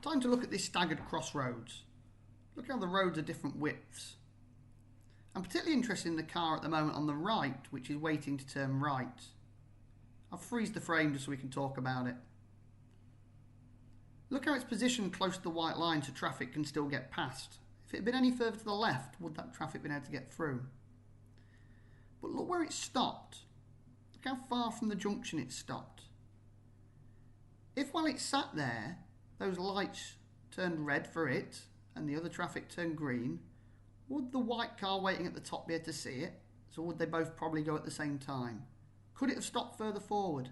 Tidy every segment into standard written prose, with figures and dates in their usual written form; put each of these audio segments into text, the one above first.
time to look at this staggered crossroads. Look how the roads are different widths. I'm particularly interested in the car at the moment on the right, which is waiting to turn right. I'll freeze the frame just so we can talk about it. Look how it's positioned close to the white line so traffic can still get past. If it had been any further to the left, would that traffic been able to get through? But look where it stopped. Look how far from the junction it stopped. If while it sat there, those lights turned red for it and the other traffic turned green, would the white car waiting at the top be able to see it? So would they both probably go at the same time? Could it have stopped further forward?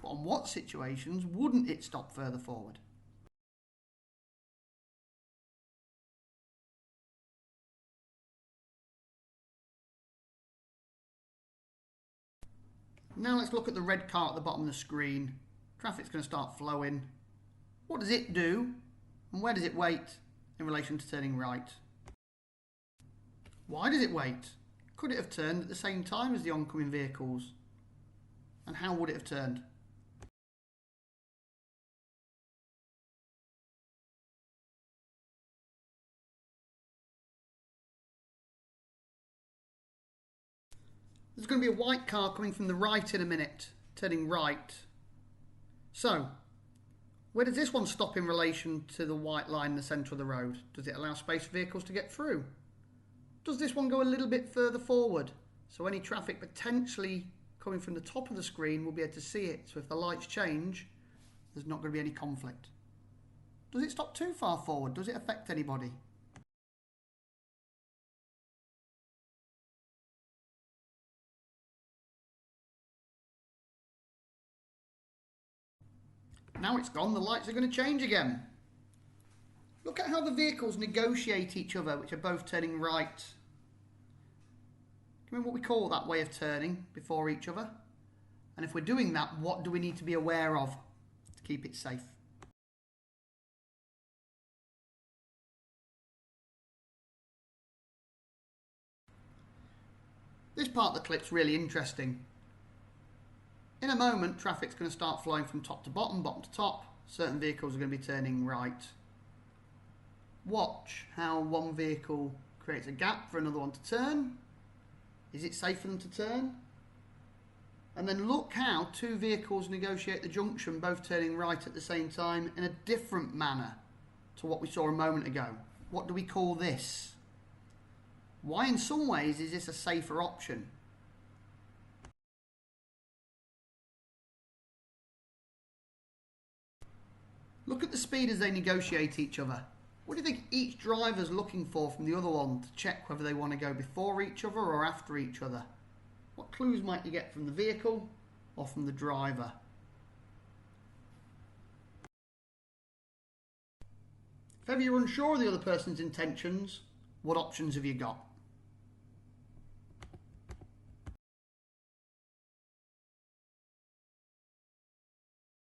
But on what situations wouldn't it stop further forward? Now let's look at the red car at the bottom of the screen. Traffic's going to start flowing. What does it do? And where does it wait in relation to turning right? Why does it wait? Could it have turned at the same time as the oncoming vehicles? And how would it have turned? There's going to be a white car coming from the right in a minute, turning right. So, where does this one stop in relation to the white line in the centre of the road? Does it allow space for vehicles to get through? Does this one go a little bit further forward? So any traffic potentially coming from the top of the screen will be able to see it. So if the lights change, there's not going to be any conflict. Does it stop too far forward? Does it affect anybody? Now it's gone, the lights are going to change again. Look at how the vehicles negotiate each other, which are both turning right. Remember what we call that way of turning before each other? And if we're doing that, what do we need to be aware of to keep it safe? This part of the clip's really interesting. In a moment, traffic's going to start flowing from top to bottom, bottom to top. Certain vehicles are going to be turning right. Watch how one vehicle creates a gap for another one to turn. Is it safe for them to turn? And then look how two vehicles negotiate the junction, both turning right at the same time in a different manner to what we saw a moment ago. What do we call this? Why in some ways is this a safer option? Look at the speed as they negotiate each other. What do you think each driver's looking for from the other one to check whether they want to go before each other or after each other? What clues might you get from the vehicle or from the driver? If ever you're unsure of the other person's intentions, what options have you got?